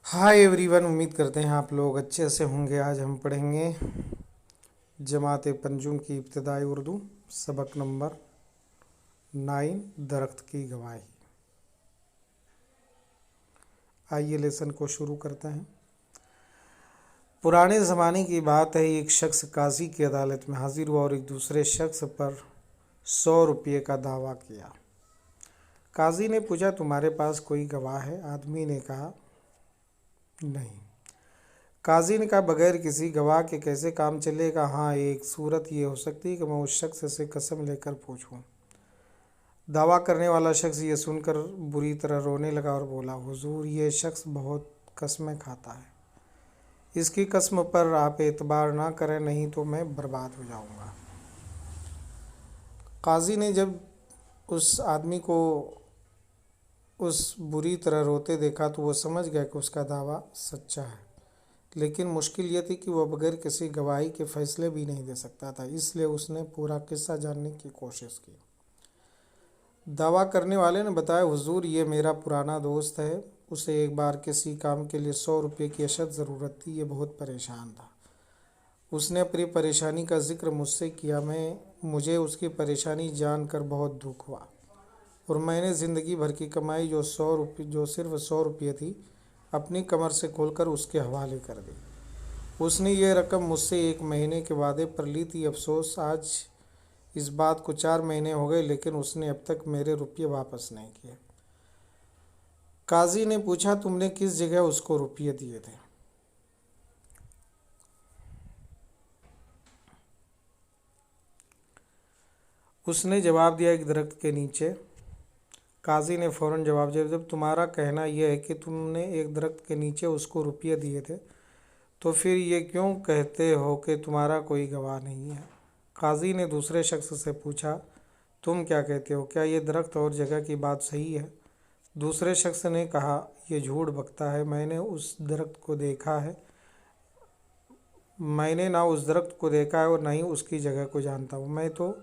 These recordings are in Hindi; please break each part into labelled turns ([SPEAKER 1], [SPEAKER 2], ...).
[SPEAKER 1] हाय एवरीवन, उम्मीद करते हैं आप लोग अच्छे से होंगे। आज हम पढ़ेंगे जमात पंजुम की इब्तदाई उर्दू सबक नंबर 9 दरख्त की गवाही। आइए लेसन को शुरू करते हैं। पुराने ज़माने की बात है, एक शख्स काजी की अदालत में हाजिर हुआ और एक दूसरे शख्स पर 100 रुपये का दावा किया। काजी ने पूछा, तुम्हारे पास कोई गवाह है? आदमी ने कहा, नहीं। काजी ने कहा, बगैर किसी गवाह के कैसे काम चलेगा? हाँ, एक सूरत ये हो सकती है कि मैं उस शख्स से कसम लेकर पूछूं। दावा करने वाला शख्स ये सुनकर बुरी तरह रोने लगा और बोला, हुजूर, ये शख्स बहुत कस्में खाता है। इसकी कसम पर आप एतबार ना करें, नहीं तो मैं बर्बाद हो जाऊंगा। काजी ने जब उस आदमी को उस बुरी तरह रोते देखा तो वो समझ गया कि उसका दावा सच्चा है, लेकिन मुश्किल ये थी कि वह बगैर किसी गवाही के फैसले भी नहीं दे सकता था। इसलिए उसने पूरा किस्सा जानने की कोशिश की। दावा करने वाले ने बताया, हुजूर, ये मेरा पुराना दोस्त है। उसे एक बार किसी काम के लिए 100 रुपये की अशद ज़रूरत थी। ये बहुत परेशान था। उसने अपनी परेशानी का जिक्र मुझसे किया। मुझे उसकी परेशानी जानकर बहुत दुख हुआ और मैंने ज़िंदगी भर की कमाई जो सिर्फ 100 रुपये थी, अपनी कमर से खोलकर उसके हवाले कर दी। उसने ये रकम मुझसे 1 महीने के वादे पर ली थी। अफसोस, आज इस बात को 4 महीने हो गए, लेकिन उसने अब तक मेरे रुपये वापस नहीं किए। काजी ने पूछा, तुमने किस जगह उसको रुपये दिए थे? उसने जवाब दिया, एक दरख्त के नीचे। काजी ने फ़ौरन जवाब दिया, जब तुम्हारा कहना यह है कि तुमने एक दरख्त के नीचे उसको रुपये दिए थे, तो फिर ये क्यों कहते हो कि तुम्हारा कोई गवाह नहीं है? काजी ने दूसरे शख्स से पूछा, तुम क्या कहते हो? क्या ये दरख्त और जगह की बात सही है? दूसरे शख्स ने कहा, यह झूठ बकता है। मैंने ना उस दरख्त को देखा है और न ही उसकी जगह को जानता हूँ।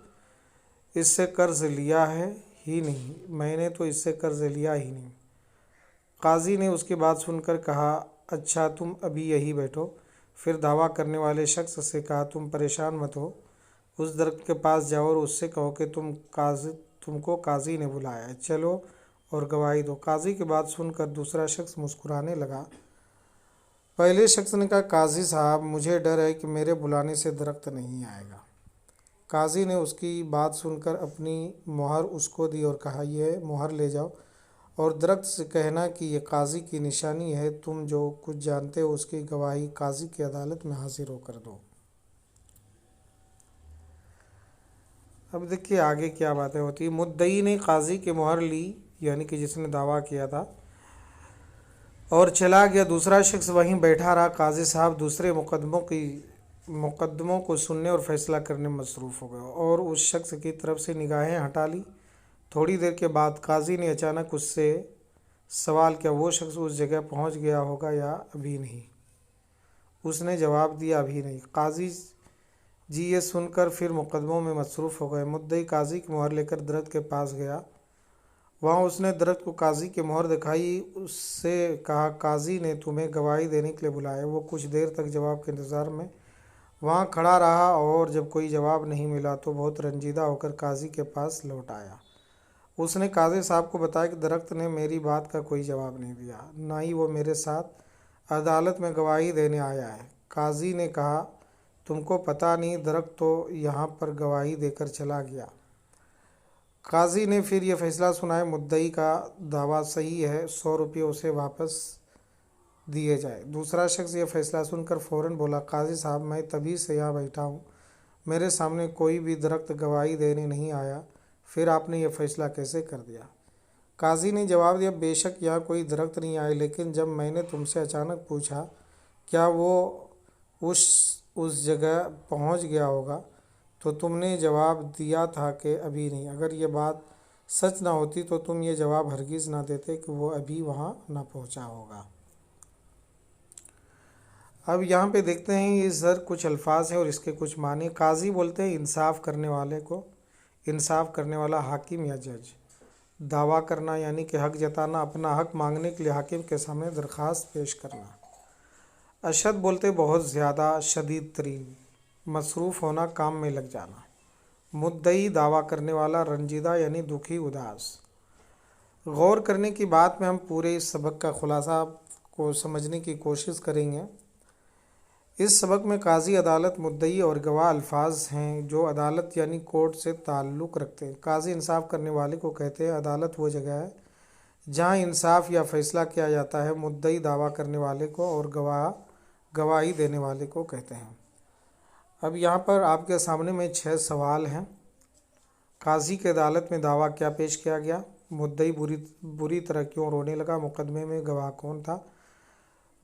[SPEAKER 1] इससे कर्ज लिया है मैंने तो इससे कर्ज लिया ही नहीं। काजी ने उसकी बात सुनकर कहा, अच्छा, तुम अभी यही बैठो। फिर दावा करने वाले शख्स से कहा, तुम परेशान मत हो, उस दरख्त के पास जाओ और उससे कहो कि तुमको काजी ने बुलाया है, चलो और गवाही दो। काजी की बात सुनकर दूसरा शख्स मुस्कुराने लगा। पहले शख्स ने कहा, काजी साहब, मुझे डर है कि मेरे बुलाने से दरख्त नहीं आएगा। काजी ने उसकी बात सुनकर अपनी मुहर उसको दी और कहा, यह मुहर ले जाओ और दरख्त से कहना कि यह काजी की निशानी है। तुम जो कुछ जानते हो उसकी गवाही काजी की अदालत में हाजिर होकर दो। अब देखिए आगे क्या बातें होती है। मुद्दई ने काजी की मुहर ली, यानी कि जिसने दावा किया था, और चला गया। दूसरा शख्स वहीं बैठा रहा। काजी साहब दूसरे मुकदमों को सुनने और फैसला करने में मसरूफ़ हो गए और उस शख्स की तरफ से निगाहें हटा ली। थोड़ी देर के बाद काजी ने अचानक उससे सवाल किया, वो शख्स उस जगह पहुंच गया होगा या अभी नहीं? उसने जवाब दिया, अभी नहीं। काजी जी ये सुनकर फिर मुकदमों में मसरूफ़ हो गए। मुद्दई काजी की मुहर लेकर दरख्त के पास गया। वहाँ उसने दरख्त को काजी की मुहर दिखाई। उससे कहा, काजी ने तुम्हें गवाही देने के लिए बुलाया। वो कुछ देर तक जवाब के इंतज़ार में वहाँ खड़ा रहा और जब कोई जवाब नहीं मिला तो बहुत रंजीदा होकर काजी के पास लौट आया। उसने काजी साहब को बताया कि दरख्त ने मेरी बात का कोई जवाब नहीं दिया, ना ही वो मेरे साथ अदालत में गवाही देने आया है। काजी ने कहा, तुमको पता नहीं, दरख्त तो यहाँ पर गवाही देकर चला गया। काजी ने फिर यह फैसला सुनाया, मुद्दई का दावा सही है, 100 रुपये उसे वापस दिए जाए। दूसरा शख्स यह फैसला सुनकर फ़ौरन बोला, काजी साहब, मैं तभी से यहाँ बैठा हूँ, मेरे सामने कोई भी दरख्त गवाही देने नहीं आया, फिर आपने यह फैसला कैसे कर दिया? काजी ने जवाब दिया, बेशक यहाँ कोई दरख्त नहीं आए, लेकिन जब मैंने तुमसे अचानक पूछा क्या वो उस जगह पहुँच गया होगा, तो तुमने जवाब दिया था कि अभी नहीं। अगर ये बात सच ना होती तो तुम ये जवाब हरगिज़ ना देते कि वो अभी वहाँ ना पहुँचा होगा। अब यहाँ पे देखते हैं, ये सर कुछ अल्फाज हैं और इसके कुछ माने। काजी बोलते हैं इंसाफ करने वाले को, इंसाफ करने वाला हाकिम या जज। दावा करना यानी कि हक जताना, अपना हक मांगने के लिए हाकिम के सामने दरख्वास्त पेश करना। अशद बोलते बहुत ज़्यादा, शदीद तरीन, मसरूफ़ होना, काम में लग जाना। मुद्दई दावा करने वाला, रंजीदा यानी दुखी, उदास। गौर करने की बात में हम पूरे इस सबक का खुलासा को समझने की कोशिश करेंगे। इस सबक में काजी, अदालत, मुद्दई और गवाह अल्फाज हैं जो अदालत यानी कोर्ट से ताल्लुक़ रखते हैं। काजी इंसाफ करने वाले को कहते हैं। अदालत वो जगह है जहाँ इंसाफ या फैसला किया जाता है। मुद्दई दावा करने वाले को और गवाह गवाही देने वाले को कहते हैं। अब यहाँ पर आपके सामने में 6 सवाल हैं। काजी के अदालत में दावा क्या पेश किया गया? मुद्दई बुरी तरह क्यों रोने लगा? मुकदमे में गवाह कौन था?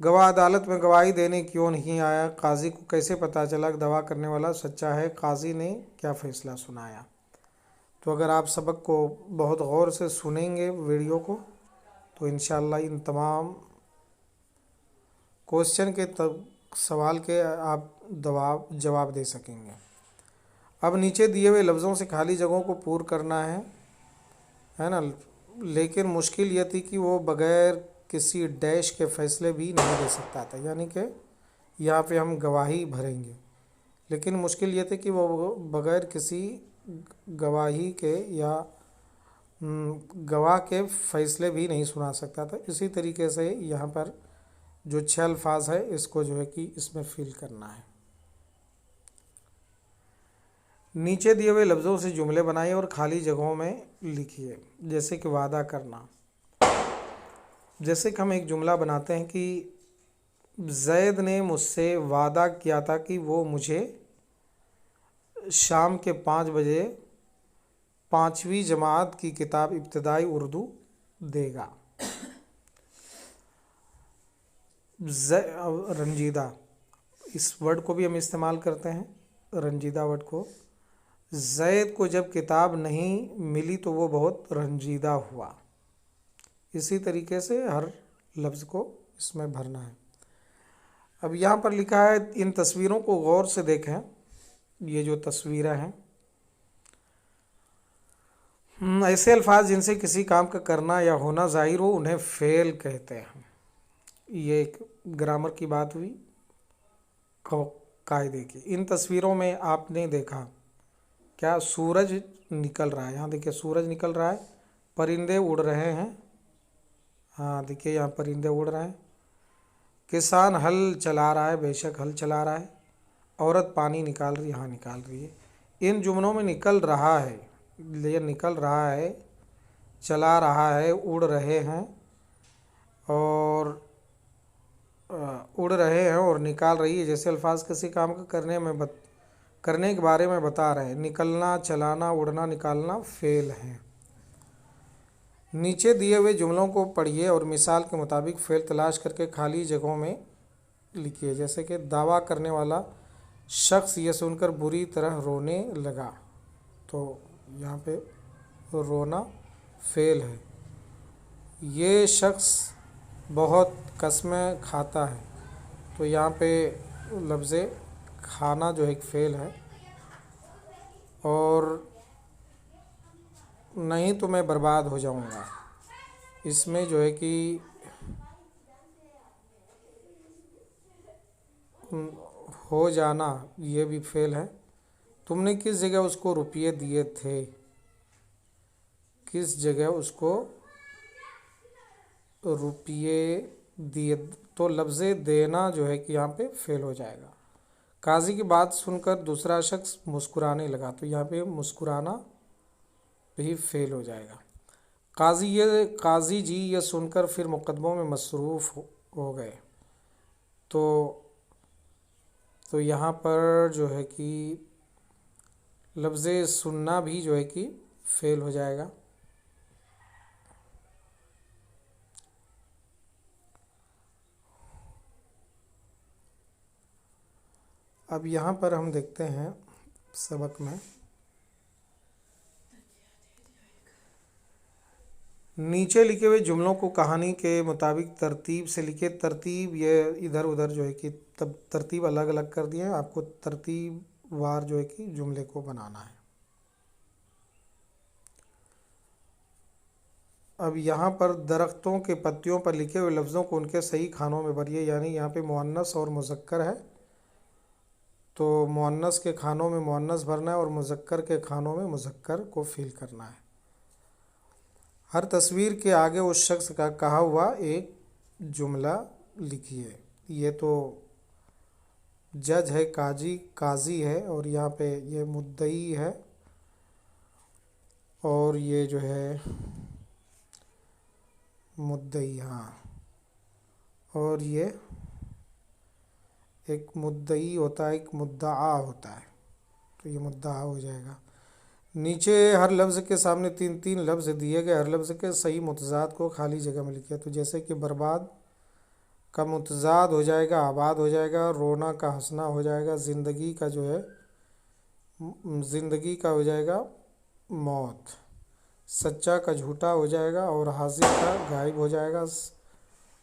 [SPEAKER 1] गवाह अदालत में गवाही देने क्यों नहीं आया? काजी को कैसे पता चला कि दावा करने वाला सच्चा है? काजी ने क्या फ़ैसला सुनाया? तो अगर आप सबक को बहुत गौर से सुनेंगे वीडियो को, तो इंशाअल्लाह इन तमाम क्वेश्चन के सवाल के आप जवाब दे सकेंगे। अब नीचे दिए हुए लफ्ज़ों से खाली जगहों को पूर्ण करना है ना। लेकिन मुश्किल यह थी कि वो बग़ैर किसी डैश के फ़ैसले भी नहीं दे सकता था, यानी कि यहाँ पे हम गवाही भरेंगे, लेकिन मुश्किल ये थी कि वो बग़ैर किसी गवाही के या गवाह के फ़ैसले भी नहीं सुना सकता था। इसी तरीके से यहाँ पर जो 6 अल्फाज है इसको जो है कि इसमें फिल करना है। नीचे दिए हुए लफ्ज़ों से जुमले बनाइए और खाली जगहों में लिखिए। जैसे कि वादा करना, जैसे कि हम एक जुमला बनाते हैं कि ज़ैद ने मुझसे वादा किया था कि वो मुझे शाम के 5 बजे 5वीं जमात की किताब इब्तिदाई उर्दू देगा। रंजीदा, इस वर्ड को भी हम इस्तेमाल करते हैं, रंजीदा वर्ड को। ज़ैद को जब किताब नहीं मिली तो वो बहुत रंजीदा हुआ। इसी तरीके से हर लफ्ज़ को इसमें भरना है। अब यहाँ पर लिखा है, इन तस्वीरों को गौर से देखें। ये जो तस्वीरें हैं, ऐसे अल्फाज जिनसे किसी काम का करना या होना ज़ाहिर हो उन्हें फ़ेल कहते हैं। ये एक ग्रामर की बात हुई, कायदे की। इन तस्वीरों में आपने देखा क्या? सूरज निकल रहा है। यहाँ देखिए सूरज निकल रहा है, परिंदे उड़ रहे हैं। हाँ देखिए यहाँ परिंदे उड़ रहे हैं। किसान हल चला रहा है, बेशक हल चला रहा है। औरत पानी निकाल रही है, हाँ निकाल रही है। इन जुमलों में निकल रहा है, ये निकल रहा है, चला रहा है, उड़ रहे हैं और उड़ रहे हैं और निकाल रही है जैसे अल्फाज किसी काम को करने के बारे में बता रहे हैं। निकलना, चलाना, उड़ना, निकालना फ़ेल हैं। नीचे दिए हुए जुमलों को पढ़िए और मिसाल के मुताबिक फ़ेल तलाश करके खाली जगहों में लिखिए। जैसे कि दावा करने वाला शख्स ये सुनकर बुरी तरह रोने लगा, तो यहाँ पे रोना फ़ेल है। ये शख्स बहुत कस्में खाता है, तो यहाँ पे लफ्ज़ खाना जो एक फ़ेल है। और नहीं तो मैं बर्बाद हो जाऊँगा, इसमें जो है कि हो जाना ये भी फ़ेल है। तुमने किस जगह उसको रुपये दिए थे? किस जगह उसको रुपये दिए, तो लफ्ज़ देना जो है कि यहाँ पे फ़ेल हो जाएगा। काजी की बात सुनकर दूसरा शख्स मुस्कुराने लगा, तो यहाँ पे मुस्कुराना भी फ़ेल हो जाएगा। काजी जी ये सुनकर फिर मुकदमों में मसरूफ़ हो गए, तो यहाँ पर जो है कि लफ्ज़ सुनना भी जो है कि फ़ेल हो जाएगा। अब यहाँ पर हम देखते हैं सबक में नीचे लिखे हुए जुमलों को कहानी के मुताबिक तरतीब से लिखे। तरतीब ये इधर उधर जो है कि तब तरतीब अलग अलग कर दिए हैं, आपको तरतीब वार जो है कि जुमले को बनाना है। अब यहाँ पर दरख्तों के पत्तियों पर लिखे हुए लफ्ज़ों को उनके सही खानों में भरिए, यानी यहाँ पे मुअन्नस और मुज़क्कर है, तो मुअन्नस के खानों में मुअन्नस भरना है और मुज़क्कर के खानों में मुज़क्कर को फिल करना है। हर तस्वीर के आगे उस शख्स का कहा हुआ एक जुमला लिखिए। ये तो जज है, काजी है, और यहाँ पे ये मुद्दई है, और ये जो है मुद्दई, हाँ, और ये एक मुद्दई होता है, एक मुद्दआ होता है, तो ये मुद्दआ हो जाएगा। नीचे हर लफ्ज़ के सामने तीन तीन लफ्ज़ दिए गए, हर लफ्ज़ के सही मुतज़ाद को खाली जगह में लिखिए। तो जैसे कि बर्बाद का मुतज़ाद हो जाएगा आबाद हो जाएगा, रोना का हंसना हो जाएगा, ज़िंदगी का जो है ज़िंदगी का हो जाएगा मौत, सच्चा का झूठा हो जाएगा, और हाजिर का गायब हो जाएगा,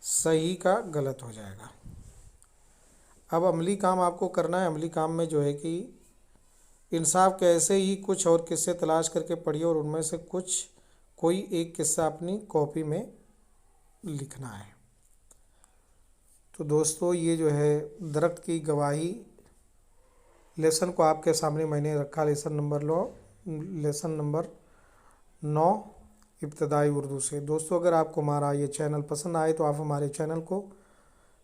[SPEAKER 1] सही का गलत हो जाएगा। अब अमली काम आपको करना है। अमली काम में जो है कि इंसाफ के ऐसे ही कुछ और किस्से तलाश करके पढ़िए और उनमें से कोई एक किस्सा अपनी कॉपी में लिखना है। तो दोस्तों, ये जो है दरख्त की गवाही लेसन को आपके सामने मैंने रखा, लेसन नंबर 9 इब्तदाई उर्दू से। दोस्तों, अगर आपको हमारा ये चैनल पसंद आए तो आप हमारे चैनल को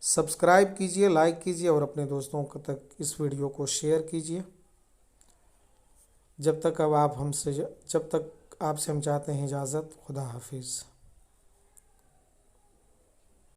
[SPEAKER 1] सब्सक्राइब कीजिए, लाइक कीजिए और अपने दोस्तों तक इस वीडियो को शेयर कीजिए। जब तक आपसे हम चाहते हैं इजाज़त। खुदा हाफिज़।